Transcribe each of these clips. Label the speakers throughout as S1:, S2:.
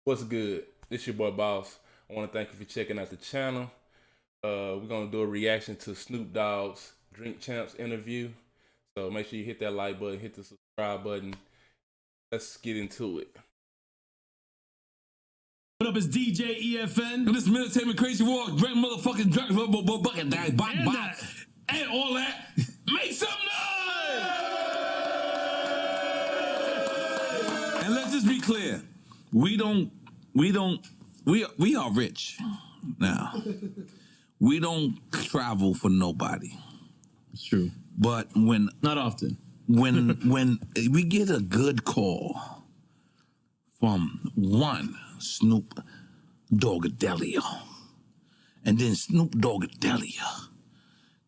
S1: What's good? It's your boy Boss. I want to thank you for checking out the channel. We're gonna do a reaction to Snoop Dogg's Drink Champs interview. So make sure you hit that like button, hit the subscribe button. Let's get into it.
S2: What up, it's DJ EFN. This is Military Crazy War, great motherfucking drunk, bucket, and all that. Make some noise! And let's just be clear. We are rich now. We don't travel for nobody.
S3: It's true.
S2: But when
S3: Not often.
S2: when we get a good call from one Snoop Doggadelia, and then Snoop Doggadelia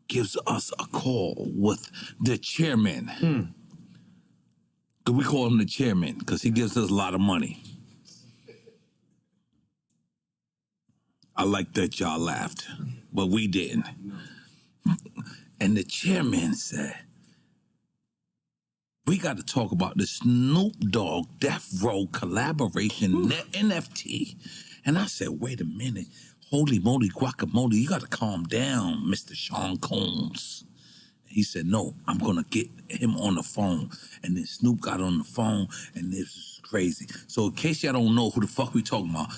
S2: gives us a call with the chairman. We call him the chairman because he gives us a lot of money. I like that y'all laughed, but we didn't. And the chairman said, we got to talk about the Snoop Dogg Death Row collaboration NFT. And I said, wait a minute. Holy moly, guacamole, you got to calm down, Mr. Sean Combs. He said, no, I'm going to get him on the phone. And then Snoop got on the phone, and this is crazy. So in case y'all don't know who the fuck we talking about,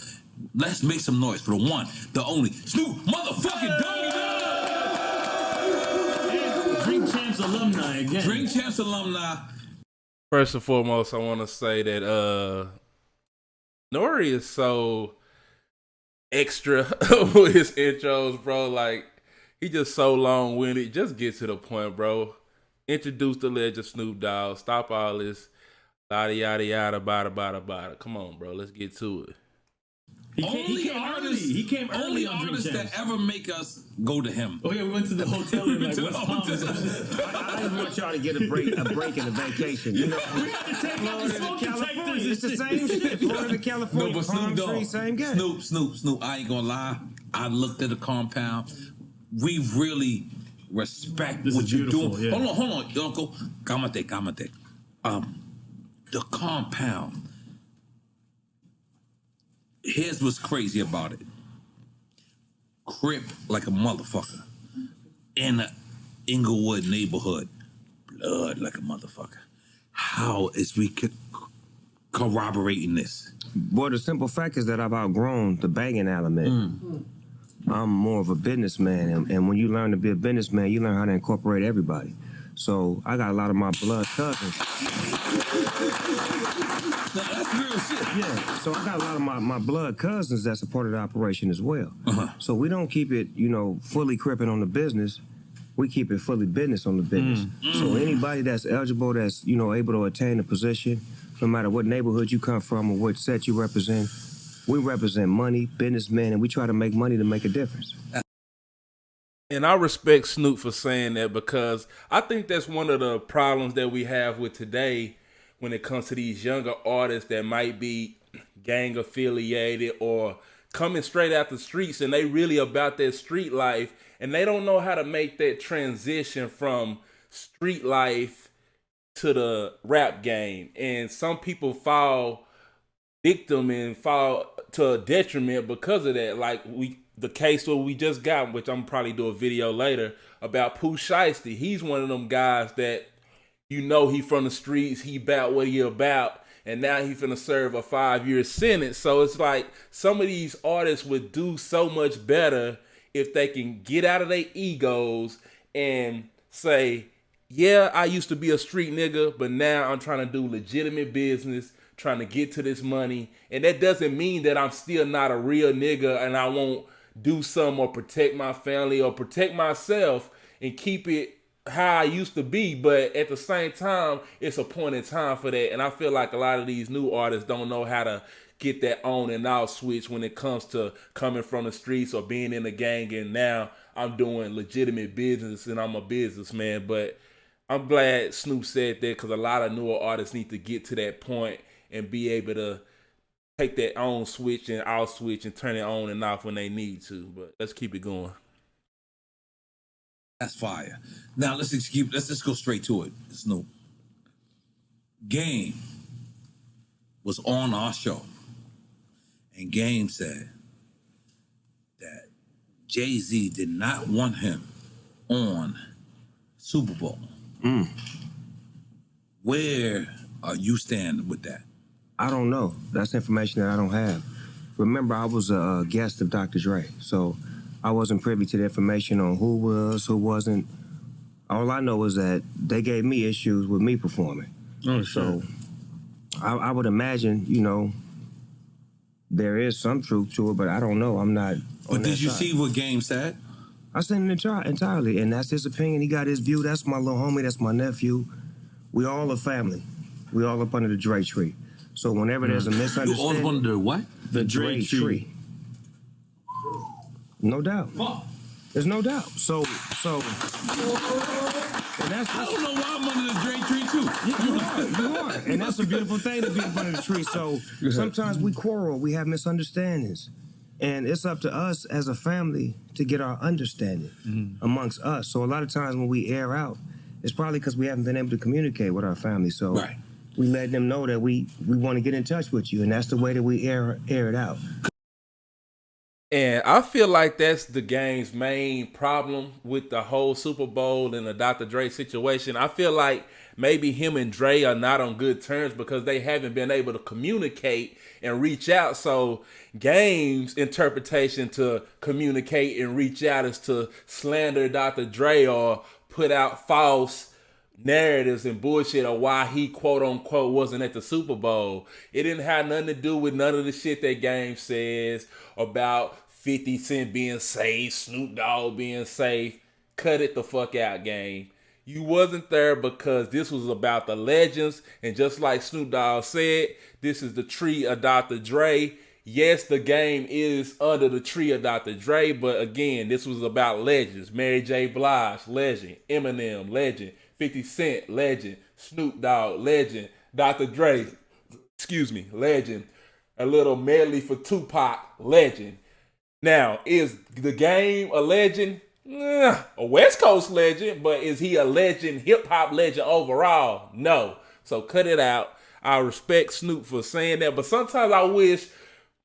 S2: let's make some noise for the one, the only, Snoop motherfucking Doggy Dogg!
S3: Drink Champs alumni again.
S2: Drink Champs alumni.
S1: First and foremost, I want to say that Nori is so extra with his intros, bro. Like, he just so long-winded. Just get to the point, bro. Introduce the legend Snoop Dogg. Stop all this yada yada yada bada bada bada. Come on, bro. Let's get to it.
S3: He came early on Drink
S2: artists
S3: Champs.
S2: that ever make us go to him.
S3: Oh yeah, we went to the hotel in like
S2: To the
S3: West Palm.
S2: hotel.
S4: I didn't want y'all to get a break and a vacation. You know, Florida to California, it's the same shit. Florida to California,
S2: No, but
S4: Palm
S2: Snoop
S4: Tree,
S2: Dogg.
S4: same guy.
S2: Snoop. I ain't gonna lie. I looked at the compound. We really respect
S3: This
S2: what
S3: is
S2: you're
S3: beautiful,
S2: doing.
S3: yeah.
S2: Hold on, Uncle. Cámate. The compound. Here's what's crazy about it. Crip like a motherfucker. In a Inglewood neighborhood. Blood like a motherfucker. How is we corroborating this?
S4: Well, the simple fact is that I've outgrown the banging element. I'm more of a businessman, and when you learn to be a businessman, you learn how to incorporate everybody. So I got a lot of my blood cousins.
S2: That's real shit.
S4: Yeah, so I got a lot of my blood cousins that's a part of the operation as well. So we don't keep it, fully cripping on the business. We keep it fully business on the business. So anybody that's eligible, that's, able to attain a position, no matter what neighborhood you come from or what set you represent, we represent money, businessmen, and we try to make money to make a difference.
S1: And I respect Snoop for saying that, because I think that's one of the problems that we have with today when it comes to these younger artists that might be gang affiliated or coming straight out the streets, and they really about their street life, and they don't know how to make that transition from street life to the rap game. And some people fall victim and fall to a detriment because of that. Like the case where we just got, which I'm probably do a video later, about Pooh Shiesty. He's one of them guys that he from the streets, he about what he about, and now he finna serve a 5-year sentence. So it's like some of these artists would do so much better if they can get out of their egos and say, yeah, I used to be a street nigga, but now I'm trying to do legitimate business, trying to get to this money. And that doesn't mean that I'm still not a real nigga and I won't do something or protect my family or protect myself and keep it how I used to be. But at the same time, it's a point in time for that. And I feel like a lot of these new artists don't know how to get that on and off switch when it comes to coming from the streets or being in a gang. And now I'm doing legitimate business and I'm a businessman. But I'm glad Snoop said that, because a lot of newer artists need to get to that point and be able to take that on switch and off switch and turn it on and off when they need to. But let's keep it going.
S2: That's fire. Now let's just go straight to it. Snoop. Game was on our show. And Game said that Jay-Z did not want him on Super Bowl. Where are you standing with that?
S4: I don't know. That's information that I don't have. Remember, I was a guest of Dr. Dre, so I wasn't privy to the information on who was, who wasn't. All I know is that they gave me issues with me performing.
S3: Oh,
S4: so I would imagine, you know, there is some truth to it, but I don't know. I'm not.
S2: But did you see what Game said?
S4: I seen it entirely, and that's his opinion. He got his view. That's my little homie. That's my nephew. We all a family. We all up under the Dre tree. So whenever there's a misunderstanding,
S2: You all under what?
S4: the Dre tree. No doubt. There's no doubt. So, and that's
S2: I don't know why I'm under the Dre tree too.
S4: you are. And that's a beautiful thing to be up under the tree. So sometimes we quarrel, we have misunderstandings. And it's up to us as a family to get our understanding amongst us. So a lot of times when we air out, it's probably because we haven't been able to communicate with our family. So we let them know that we want to get in touch with you. And that's the way that we air it out.
S1: And I feel like that's the Game's main problem with the whole Super Bowl and the Dr. Dre situation. I feel like maybe him and Dre are not on good terms because they haven't been able to communicate and reach out. So Game's interpretation to communicate and reach out is to slander Dr. Dre or put out false narratives and bullshit of why he quote unquote wasn't at the Super Bowl. It didn't have nothing to do with none of the shit that Game says about 50 Cent being safe, Snoop Dogg being safe. Cut it the fuck out, Game. You wasn't there because this was about the legends, and just like Snoop Dogg said, this is the tree of Dr. Dre. Yes, the Game is under the tree of Dr. Dre, but again, this was about legends. Mary J. Blige, legend. Eminem, legend. 50 Cent, legend. Snoop Dogg, legend. Dr. Dre, legend. A little medley for Tupac, legend. Now, is the Game a legend? A West Coast legend, but is he a legend, hip-hop legend overall? No. So cut it out. I respect Snoop for saying that, but sometimes I wish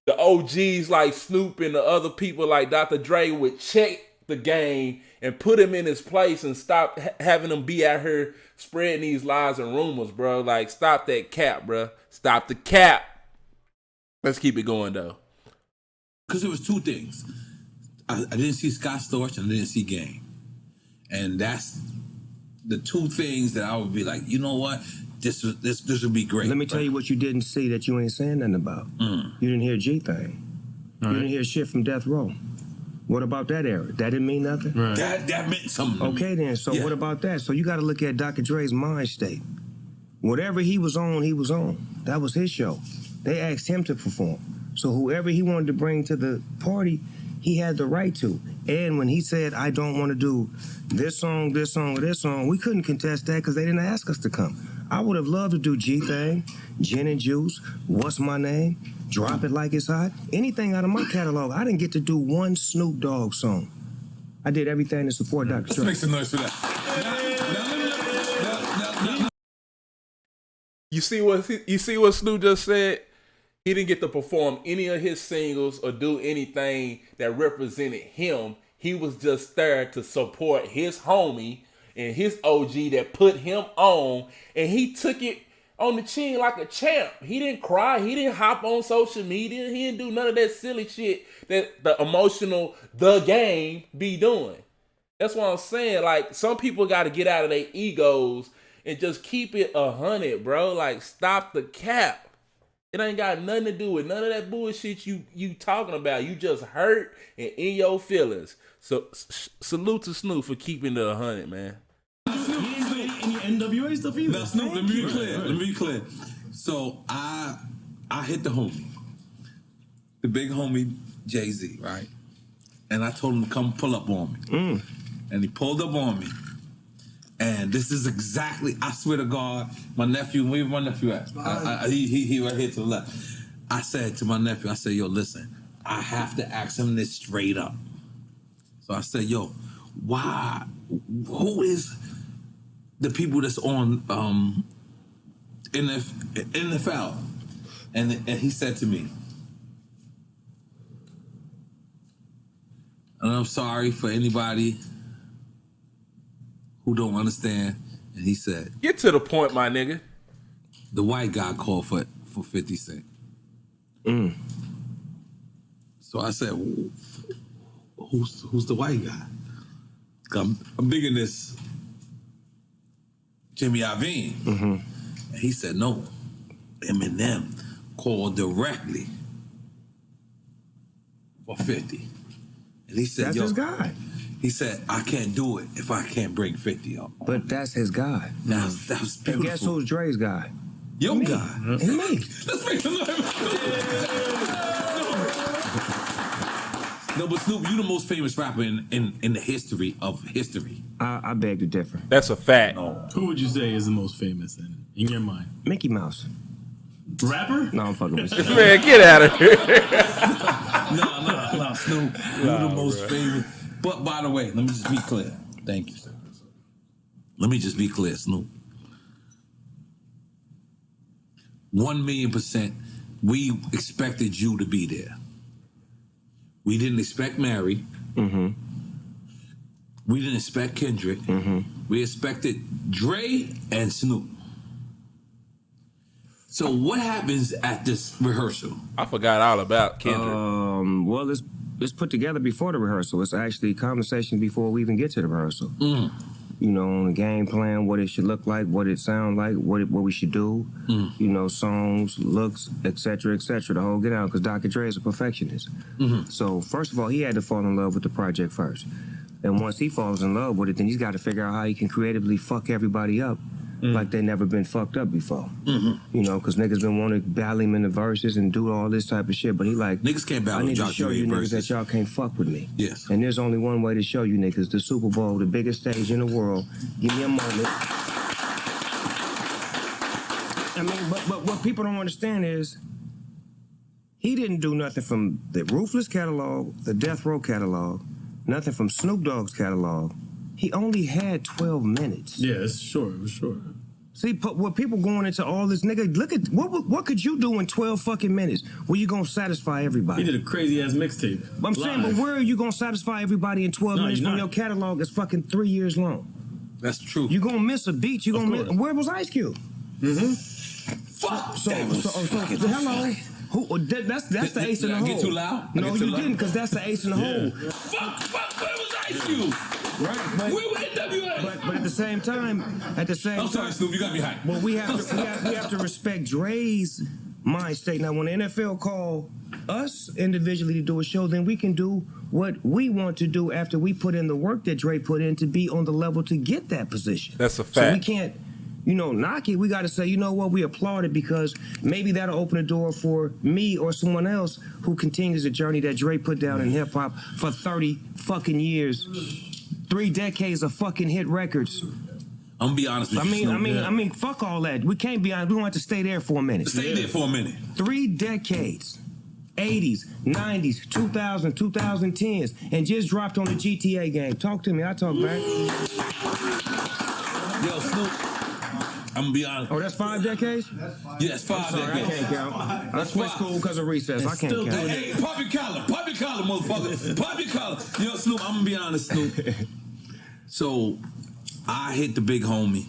S1: the OGs like Snoop and the other people like Dr. Dre would check the Game and put him in his place and stop having him be out here spreading these lies and rumors, bro. Like, stop that cap, bro. Stop the cap. Let's keep it going, though.
S2: Because there was two things. I didn't see Scott Storch and I didn't see Game. And that's the two things that I would be like, you know what? This would be great.
S4: Let me tell you what you didn't see that you ain't saying nothing about. You didn't hear G-Thing. You didn't hear shit from Death Row. What about that era? That didn't mean nothing?
S3: Right.
S2: That meant something.
S4: Okay then, so what about that? So you got to look at Dr. Dre's mind state. Whatever he was on, he was on. That was his show. They asked him to perform. So whoever he wanted to bring to the party, he had the right to. And when he said, I don't want to do this song, or this song, we couldn't contest that because they didn't ask us to come. I would have loved to do G-Thing, Gin and Juice, What's My Name, Drop It Like It's Hot, anything out of my catalog. I didn't get to do one Snoop Dogg song. I did everything to support Dr. Dre.
S2: Let's make some noise for that.
S1: You see what Snoop just said? He didn't get to perform any of his singles or do anything that represented him. He was just there to support his homie and his OG that put him on, and he took it on the chin like a champ. He didn't cry. He didn't hop on social media. He didn't do none of that silly shit that the emotional The Game be doing. That's what I'm saying. Like, some people got to get out of their egos and just keep it 100, bro. Like, stop the cap. It ain't got nothing to do with none of that bullshit you talking about. You just hurt and in your feelings. So salute to Snoop for keeping the 100, man.
S3: He ain't doing any NWA stuff either.
S2: Now, Snoop, let me be clear. So I hit the homie, the big homie Jay-Z, right? And I told him to come pull up on me. And he pulled up on me. And this is exactly, I swear to God, my nephew, where my nephew at? He right here to the left. I said to my nephew, I said, yo, listen, I have to ask him this straight up. So I said, yo, who is the people that's on NFL? And he said to me, I'm sorry for anybody who don't understand. And he said,
S1: Get to the point, my nigga.
S2: the white guy called for 50 Cent. So I said, who's the white guy? I'm big in this Jimmy Iovine.
S4: Mm-hmm.
S2: And he said, no, Eminem called directly for 50. And he said,
S4: That's his guy.
S2: He said, I can't do it if I can't bring 50 up.
S4: But that's his guy.
S2: Now, that was beautiful.
S4: And guess who's Dre's guy?
S2: Your
S4: Me.
S2: guy.
S4: And me.
S2: Let's make some noise. No, but Snoop, you the most famous rapper in the history of history.
S4: I beg to differ.
S1: That's a fact.
S3: Who would you say is the most famous in your mind?
S4: Mickey Mouse.
S3: Rapper?
S4: No, I'm fucking with you.
S1: Man, get out of here.
S2: No, Snoop, you the most famous. But by the way, let me just be clear. Thank you, sir. Let me just be clear, Snoop. 1,000,000%, we expected you to be there. We didn't expect Mary.
S4: Mm-hmm.
S2: We didn't expect Kendrick.
S4: Mm-hmm.
S2: We expected Dre and Snoop. So what happens at this rehearsal?
S1: I forgot all about Kendrick.
S4: Well, it's put together before the rehearsal. It's actually conversation before we even get to the rehearsal. You know, on the game plan, what it should look like, what it sound like, what we should do. You know, songs, looks, etc., etc. The whole get out, because Dr. Dre is a perfectionist. So first of all, he had to fall in love with the project first. And once he falls in love with it, then he's got to figure out how he can creatively fuck everybody up like they never been fucked up before. You know, because niggas been wanting to battle him in the verses and do all this type of shit, but he like,
S2: Niggas can't
S4: I
S2: battle
S4: need to
S2: Dr.
S4: show
S2: Dre
S4: you niggas
S2: verses.
S4: that y'all can't fuck with me.
S2: Yes.
S4: And there's only one way to show you niggas, the Super Bowl, the biggest stage in the world. Give me a moment. I mean, but what people don't understand is he didn't do nothing from the Ruthless catalog, the Death Row catalog, nothing from Snoop Dogg's catalog. He only had 12 minutes.
S3: Yeah, it's short. It was short.
S4: See, what people going into all this, nigga, look at, what could you do in 12 fucking minutes where you gonna satisfy everybody?
S3: He did a crazy ass mixtape.
S4: I'm saying, but where are you gonna satisfy everybody in 12 minutes
S3: you're
S4: when
S3: not.
S4: your catalog is fucking 3 years long?
S2: That's true.
S4: You gonna miss a beat, you
S3: Of
S4: gonna
S3: course.
S4: miss, where was Ice Cube?
S2: Fuck.
S4: Hello? Who, that's the ace in the
S2: Did I
S4: hole.
S2: get too loud?
S4: No, you didn't, because that's the ace in the hole.
S2: Fuck, where was Ice Cube?
S4: Right, but,
S2: Where was NWA?
S4: but at the same time,
S2: I'm sorry, Snoop, you got me hyped.
S4: well, we have to respect Dre's mind state. Now, when the NFL call us individually to do a show, then we can do what we want to do after we put in the work that Dre put in to be on the level to get that position.
S1: That's a
S4: So we
S1: fact.
S4: can't, knock it. We got to say, you know what, we applaud it because maybe that'll open the door for me or someone else who continues the journey that Dre put down in hip hop for 30 fucking years. 3 decades of fucking hit records.
S2: I'm gonna be honest with you, Snoop.
S4: I mean, fuck all that. We can't be honest. We don't have to stay there for a minute.
S2: Stay there for a minute.
S4: 3 decades. 80s, 90s, 2000, 2010s, and just dropped on the GTA game. Talk to me. I talk back.
S2: Yo, Snoop, I'm gonna be honest.
S4: Oh, that's 5 decades?
S2: Yes, 5
S4: Sorry, I
S2: decades.
S4: can't count. I switched school because of recess. I can't count.
S2: Hey, pop your collar, motherfucker. Pop your collar. Yo, Snoop, I'm gonna be honest, Snoop. So, I hit the big homie,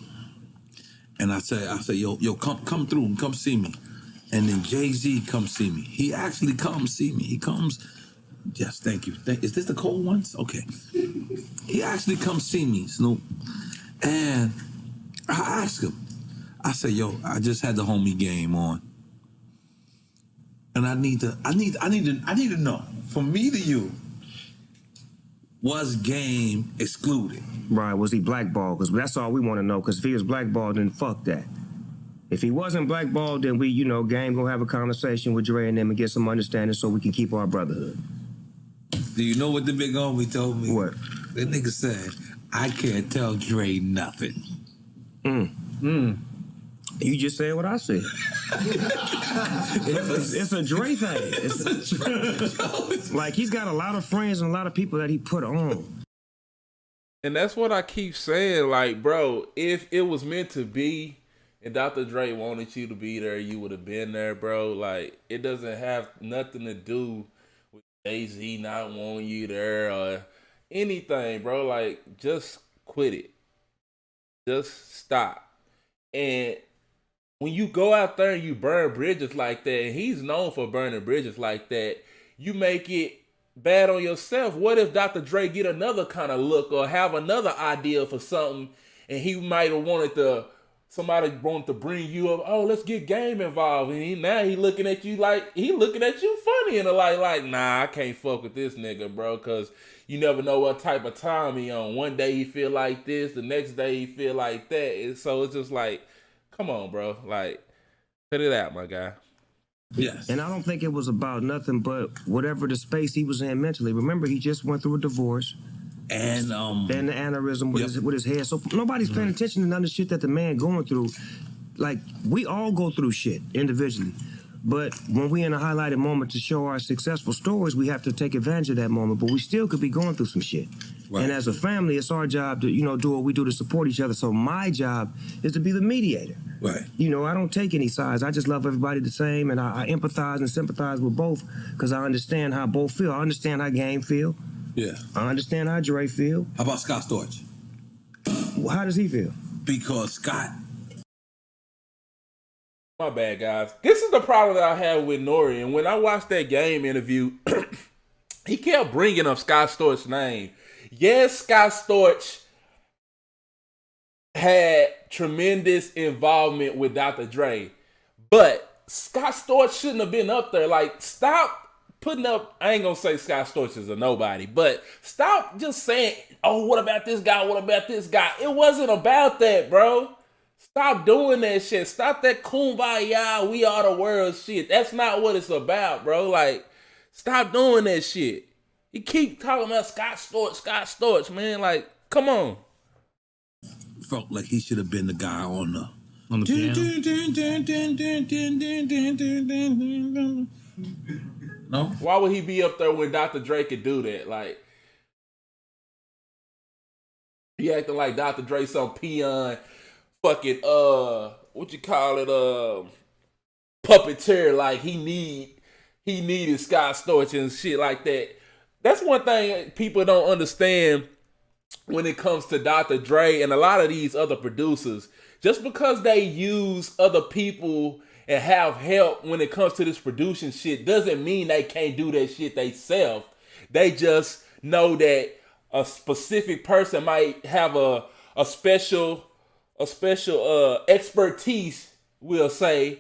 S2: and I say, yo, come through and come see me. And then Jay-Z come see me. He actually comes see me. He comes. Yes, thank you. Is this the cold ones? Okay. He actually comes see me, Snoop. And I ask him. I say, yo, I just had the homie game on. And I need to know, from me to you, was Game excluded?
S4: Right, was he blackballed? Because that's all we want to know. Because if he was blackballed, then fuck that. If he wasn't blackballed, then we, Game gonna have a conversation with Dre and them and get some understanding so we can keep our brotherhood.
S2: Do you know what the big homie told me?
S4: What?
S2: That nigga said, I can't tell Dre nothing.
S4: You just said what I said. it's a Dre thing. Like, he's got a lot of friends and a lot of people that he put on.
S1: And that's what I keep saying. Like, bro, if it was meant to be and Dr. Dre wanted you to be there, you would have been there, bro. Like, it doesn't have nothing to do with Jay-Z not wanting you there or anything, bro. Like, just quit it. Just stop. And when you go out there and you burn bridges like that, and he's known for burning bridges like that, you make it bad on yourself. What if Dr. Dre get another kind of look or have another idea for something, and he might have somebody wanted to bring you up, oh, let's get Game involved, and now he looking at you funny and like, nah, I can't fuck with this nigga, bro, because you never know what type of time he on. One day he feel like this, the next day he feel like that. So it's just like, come on, bro. Like, cut it out, my guy.
S2: Yes.
S4: And I don't think it was about nothing but whatever the space he was in mentally. Remember, he just went through a divorce.
S2: And
S4: the aneurysm with his head. So nobody's paying attention to none of the shit that the man going through. Like, we all go through shit individually. But when we in a highlighted moment to show our successful stories, we have to take advantage of that moment. But we still could be going through some shit. Right. And as a family, it's our job to, do what we do to support each other. So my job is to be the mediator.
S2: Right.
S4: I don't take any sides. I just love everybody the same, and I empathize and sympathize with both because I understand how both feel. I understand how Game feel.
S2: Yeah.
S4: I understand how Dre feel.
S2: How about Scott Storch?
S4: How does he feel?
S2: Because Scott.
S1: My bad, guys. This is the problem that I have with Nori. And when I watched that Game interview, he kept bringing up Scott Storch's name. Yes, Scott Storch had tremendous involvement with Dr. Dre, but Scott Storch shouldn't have been up there. Like, stop putting up, I ain't gonna say Scott Storch is a nobody, but stop just saying, oh, what about this guy? What about this guy? It wasn't about that, bro. Stop doing that shit. Stop that kumbaya, we are the world shit. That's not what it's about, bro. Like, stop doing that shit. You keep talking about Scott Storch, man. Like, come on.
S2: Felt like he should have been the guy on the
S3: piano.
S2: No?
S1: Why would he be up there when Dr. Dre could do that? Like, he acting like Dr. Dre some peon fucking what you call it, puppeteer. Like, he needed Scott Storch and shit like that. That's one thing people don't understand when it comes to Dr. Dre and a lot of these other producers. Just because they use other people and have help when it comes to this producing shit doesn't mean they can't do that shit themselves. They just know that a specific person might have a special expertise, we'll say,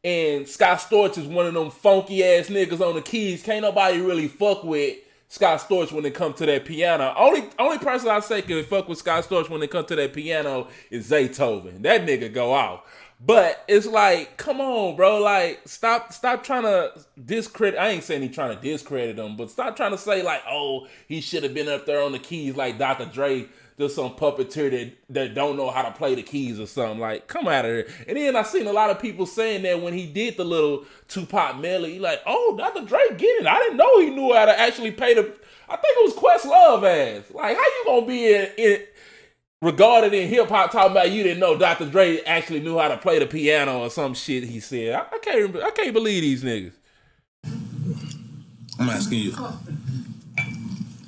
S1: and Scott Storch is one of them funky ass niggas on the keys. Can't nobody really fuck with Scott Storch when it comes to that piano. Only person I say can fuck with Scott Storch when it comes to that piano is Zaytoven. That nigga go out. But it's like, come on, bro. Like, stop trying to discredit. I ain't saying he trying to discredit him, but stop trying to say like, oh, he should have been up there on the keys like Dr. Dre, just some puppeteer that don't know how to play the keys or something. Like, come out of here. And then I seen a lot of people saying that when he did the little Tupac melody, like, oh, Dr. Dre get it. I didn't know he knew how to actually play I think it was Questlove ass. Like, how you gonna be regarded in hip hop talking about you didn't know Dr. Dre actually knew how to play the piano or some shit he said? I can't believe these niggas.
S2: I'm asking you.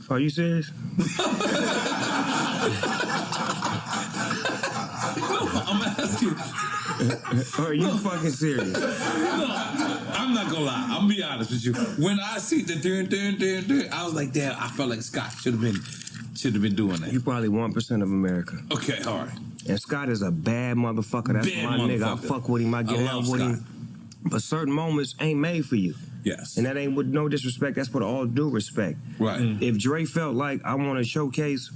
S4: Are you serious?
S2: I'm asking.
S4: Are you fucking serious?
S2: No, I'm not gonna lie. I'm gonna be honest with you. When I see the dun, I was like, damn, I felt like Scott should have been doing that.
S4: You probably 1% of America.
S2: Okay, all right.
S4: And Scott is a bad motherfucker. That's my nigga. I fuck with him. I get out with him. But certain moments ain't made for you.
S2: Yes.
S4: And that ain't with no disrespect. That's with all due respect.
S2: Right.
S4: If Dre felt like I want to showcase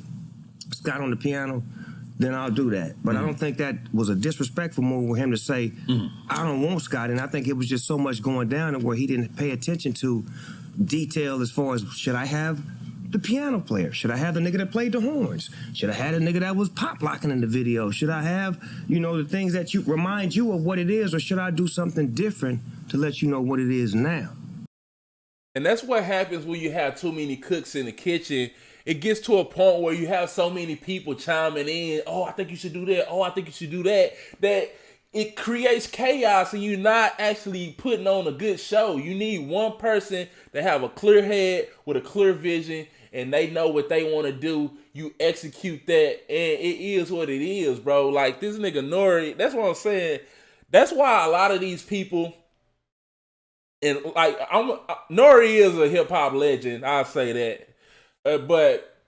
S4: Scott on the piano, then I'll do that. But I don't think that was a disrespectful move with him to say, I don't want Scott. And I think it was just so much going down where he didn't pay attention to detail as far as, should I have the piano player? Should I have the nigga that played the horns? Should I have the nigga that was pop locking in the video? Should I have, the things that you remind you of what it is, or should I do something different to let you know what it is now?
S1: And that's what happens when you have too many cooks in the kitchen. It gets to a point where you have so many people chiming in. Oh, I think you should do that. Oh, I think you should do that. That it creates chaos and you're not actually putting on a good show. You need one person to have a clear head with a clear vision and they know what they want to do, you execute that, and it is what it is, bro. Like this nigga Nori, that's what I'm saying. That's why a lot of these people, and like Nori is a hip hop legend, I'll say that, but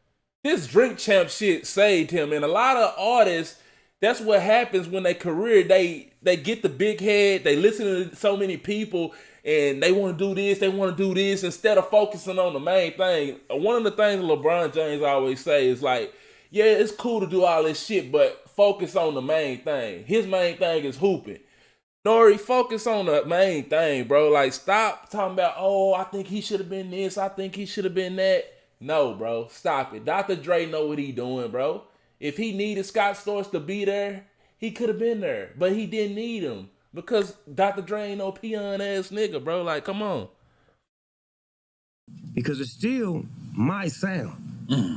S1: this Drink Champ shit saved him, and a lot of artists. That's what happens when they career, they get the big head, they listen to so many people, and they want to do this, instead of focusing on the main thing. One of the things LeBron James always say is like, yeah, it's cool to do all this shit, but focus on the main thing. His main thing is hooping. Nori, focus on the main thing, bro. Like, stop talking about, oh, I think he should have been this, I think he should have been that. No, bro, stop it. Dr. Dre know what he doing, bro. If he needed Scott Storch to be there, he could have been there. But he didn't need him. Because Dr. Dre ain't no peon ass nigga, bro. Like, come on.
S4: Because it's still my sound.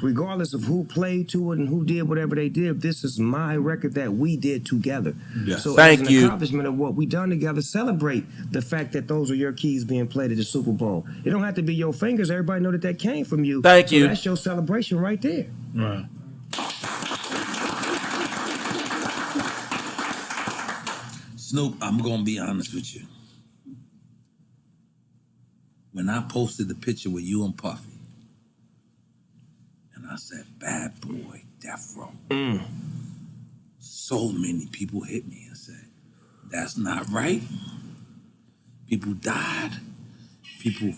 S4: Regardless of who played to it and who did whatever they did, this is my record that we did together.
S2: Yes.
S4: So
S1: Thank
S4: as an
S1: you.
S4: accomplishment of what we done together, celebrate the fact that those are your keys being played at the Super Bowl. It don't have to be your fingers. Everybody know that came from you.
S1: Thank you.
S4: That's your celebration right there.
S2: Right. Snoop, I'm gonna be honest with you. When I posted the picture with you and Puffy, and I said, "Bad boy, Death Row," so many people hit me and said, "That's not right. People died. People,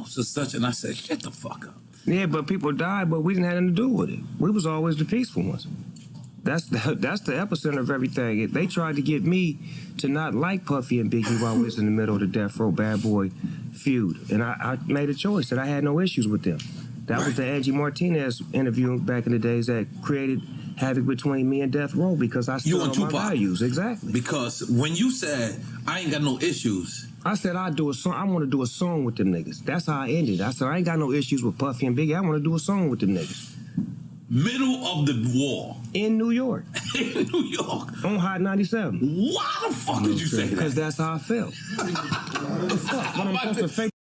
S2: such." And I said, "Shut the fuck up."
S4: Yeah, but people died, but we didn't have nothing to do with it. We was always the peaceful ones. That's the epicenter of everything. They tried to get me to not like Puffy and Biggie while we was in the middle of the Death Row Bad Boy feud. And I made a choice that I had no issues with them. That was the Angie Martinez interview back in the days that created havoc between me and Death Row because I stood on my values. Exactly.
S2: Because when you said, I ain't got no issues.
S4: I said I'd do a song. I want to do a song with them niggas. That's how I ended. I said I ain't got no issues with Puffy and Biggie. I want to do a song with them niggas.
S2: Middle of the war.
S4: In New York.
S2: In New York.
S4: On Hot 97.
S2: Why the fuck did you say that?
S4: Because that's how I felt. What the fuck? What I'm supposed to fake?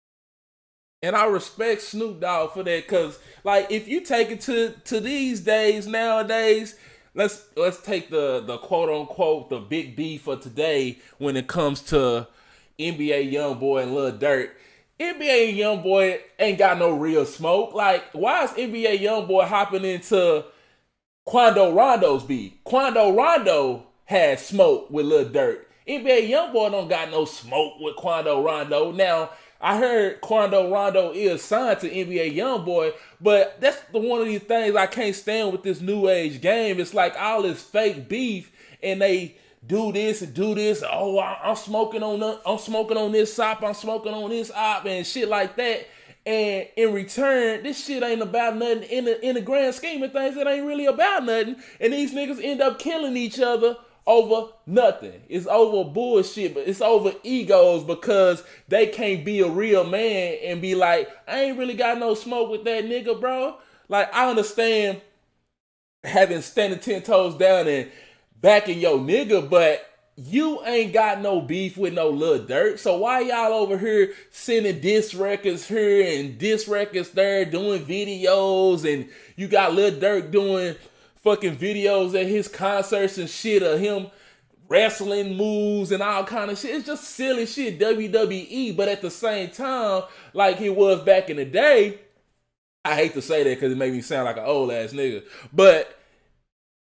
S1: And I respect Snoop Dogg for that, because like if you take it to these days, nowadays, let's take the quote unquote the big B for today when it comes to NBA YoungBoy and Lil Durk. NBA YoungBoy ain't got no real smoke. Like, why is NBA YoungBoy hopping into Quando Rondo's beat? Quando Rondo had smoke with Lil Durk. NBA YoungBoy don't got no smoke with Quando Rondo. Now, I heard Quando Rondo is signed to NBA YoungBoy, but that's one of these things I can't stand with this new age game. It's like all this fake beef, and they do this and do this. Oh, I'm smoking on this sop. I'm smoking on this op and shit like that. And in return, this shit ain't about nothing in the grand scheme of things. It ain't really about nothing. And these niggas end up killing each other over nothing. It's over bullshit, but it's over egos because they can't be a real man and be like, I ain't really got no smoke with that nigga, bro. Like, I understand having standing 10 toes down and backing your nigga, but you ain't got no beef with no Lil Durk. So why y'all over here sending diss records here and diss records there, doing videos, and you got Lil Durk doing fucking videos at his concerts and shit of him wrestling moves and all kind of shit. It's just silly shit, WWE. But at the same time, like it was back in the day, I hate to say that because it made me sound like an old ass nigga, but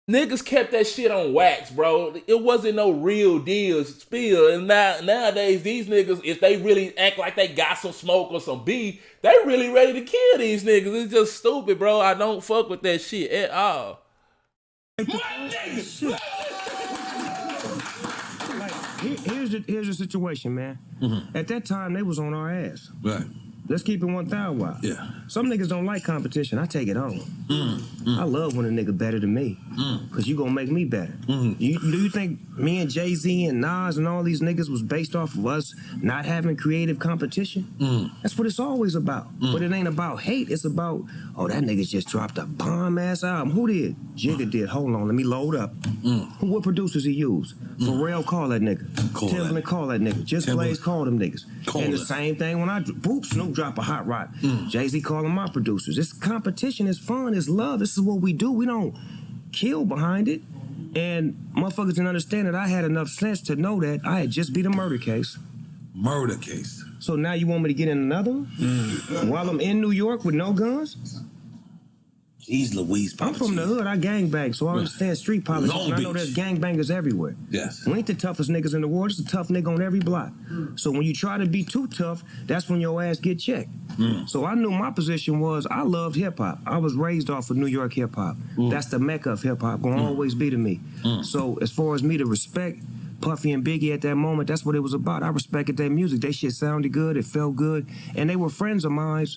S1: niggas kept that shit on wax, bro. It wasn't no real deal spill. And nowadays, these niggas, if they really act like they got some smoke or some beef, they really ready to kill these niggas. It's just stupid, bro. I don't fuck with that shit at all.
S4: Here's the situation, man. Mm-hmm. At that time, they was on our ass.
S2: Right.
S4: Let's keep it 1,000 wild.
S2: Yeah.
S4: Some niggas don't like competition. I take it on. I love when a nigga better than me. Because you gonna make me better. Do you think me and Jay-Z and Nas and all these niggas was based off of us not having creative competition? That's what it's always about. But it ain't about hate. It's about, oh, that nigga just dropped a bomb-ass album. Who did? Jigga did. Hold on, let me load up. What producers he used? Pharrell call that nigga. Timbaland call that nigga. Just Blaze call them niggas. And the same thing when Snoop drop a hot rock. Jay-Z calling my producers. It's competition, it's fun, it's love. This is what we do. We don't kill behind it. And motherfuckers didn't understand that I had enough sense to know that I had just beat a murder case.
S2: Murder case.
S4: So now you want me to get in another one? While I'm in New York with no guns?
S2: Jeez Louise,
S4: I'm from the hood. I gangbang, so I understand street politics. And I know there's gangbangers everywhere.
S2: Yes.
S4: We ain't the toughest niggas in the world. There's a tough nigga on every block. So when you try to be too tough, that's when your ass get checked. So I knew my position was I loved hip-hop. I was raised off of New York hip-hop. That's the mecca of hip-hop. Gonna always be to me. So as far as me to respect Puffy and Biggie at that moment, that's what it was about. I respected their music. Their shit sounded good. It felt good. And they were friends of mine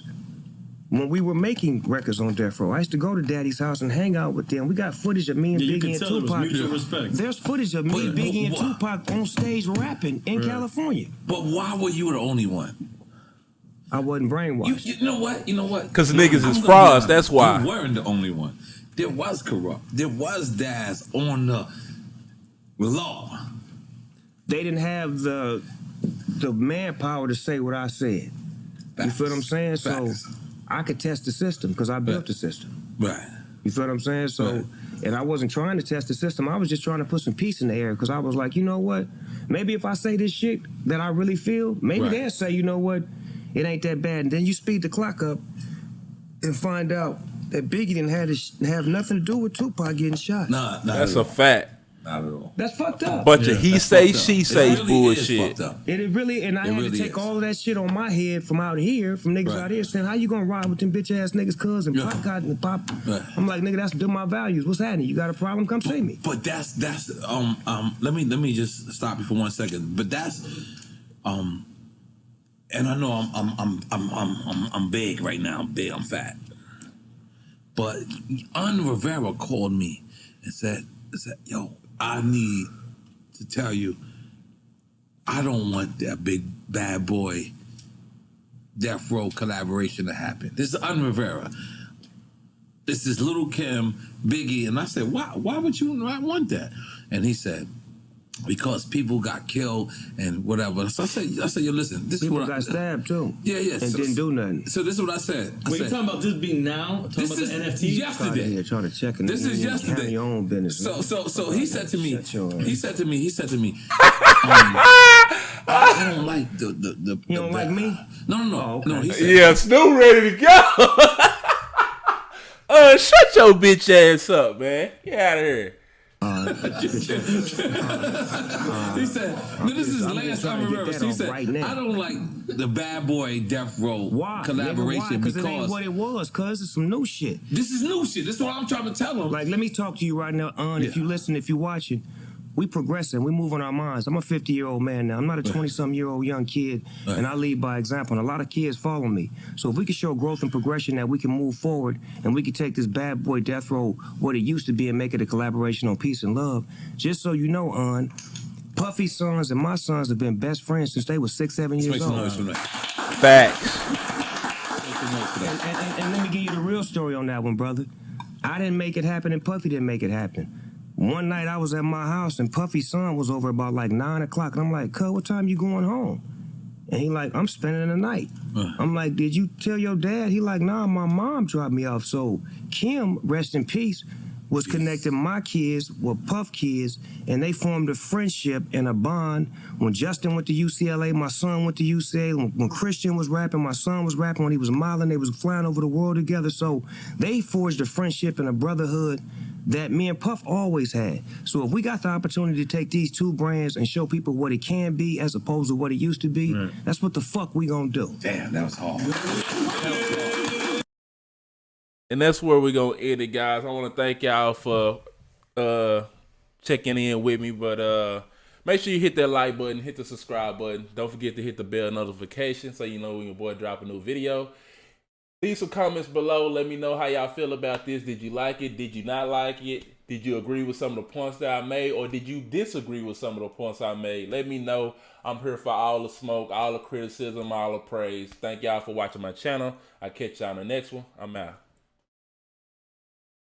S4: when we were making records on Death Row. I used to go to Daddy's house and hang out with them. We got footage of me and Biggie and Tupac. There's footage of me, Biggie, and Tupac on stage rapping in California.
S2: But why were you the only one?
S4: I wasn't brainwashed.
S2: You know what? You know what?
S1: Because niggas is frauds, that's why.
S2: You weren't the only one. There was corrupt. There was Daz on the law.
S4: They didn't have the manpower to say what I said. You feel what I'm saying? So I could test the system because I built the system.
S2: Right.
S4: You feel what I'm saying? So, and I wasn't trying to test the system. I was just trying to put some peace in the air because I was like, you know what? Maybe if I say this shit that I really feel, maybe they'll say, you know what? It ain't that bad. And then you speed the clock up and find out that Biggie didn't have nothing to do with Tupac getting shot.
S2: Nah,
S1: that's a fact.
S2: Not at all.
S4: That's fucked up.
S1: Bunch of he say, she say bullshit.
S4: It really, and I had to take all of that shit on my head from out here, from niggas out here saying, how you gonna ride with them bitch ass niggas, cuz, and pop cotton and pop? I'm like, nigga, that's my values. What's happening? You got a problem? Come see me.
S2: But that's let me just stop you for 1 second. But that's and I know I'm big right now. I'm big. I'm fat. But Rivera called me and said, yo, I need to tell you, I don't want that big bad boy Death Row collaboration to happen. This is Rivera. This is Little Kim, Biggie, and I said, why would you not want that? And he said, because people got killed and whatever. So I said, yo, listen, this
S4: people
S2: is what
S4: got stabbed too.
S2: Yeah.
S4: And didn't do nothing.
S2: So this is what I said.
S3: Wait, you talking about this being now? Talking about the NFT?
S2: Yesterday.
S4: Trying to check in.
S2: This is yesterday.
S4: Have your own business.
S2: So he said to me. He said to me. I don't like the.
S4: You don't like me?
S2: No.
S4: Oh, okay.
S2: No. He said,
S1: Yeah, Snoop ready to go. Shut your bitch ass up, man. Get out of here.
S2: He said, this is last time I remember. So he said, I don't like the bad boy Death Row collaboration because
S4: it ain't what it was, cuz it's some new shit.
S2: This is new shit. This is what I'm trying to tell him.
S4: Like, let me talk to you right now, if you listen, if you watching. We progressing, we moving our minds. I'm a 50-year-old man now. I'm not a 20-something-year-old young kid, and I lead by example. And a lot of kids follow me. So if we can show growth and progression, that we can move forward, and we can take this bad boy Death Row, what it used to be, and make it a collaboration on peace and love. Just so you know, Puffy's sons and my sons have been best friends since they were 6, 7 years old.
S1: Facts.
S4: And let me give you the real story on that one, brother. I didn't make it happen, and Puffy didn't make it happen. One night I was at my house and Puffy's son was over about like 9 o'clock. And I'm like, cuz, what time you going home? And he like, I'm spending the night. I'm like, did you tell your dad? He like, nah, my mom dropped me off. So Kim, rest in peace, was connecting my kids with Puff kids, and they formed a friendship and a bond. When Justin went to UCLA, my son went to UCLA. When Christian was rapping, my son was rapping. When he was modeling, they was flying over the world together. So they forged a friendship and a brotherhood that me and Puff always had. So if we got the opportunity to take these two brands and show people what it can be as opposed to what it used to be, that's what the fuck we gonna do.
S2: Damn, that was hard.
S1: And that's where we're going to end it, guys. I want to thank y'all for checking in with me. But make sure you hit that like button, hit the subscribe button. Don't forget to hit the bell notification so you know when your boy drop a new video. Leave some comments below. Let me know how y'all feel about this. Did you like it? Did you not like it? Did you agree with some of the points that I made? Or did you disagree with some of the points I made? Let me know. I'm here for all the smoke, all the criticism, all the praise. Thank y'all for watching my channel. I'll catch y'all on the next one. I'm out.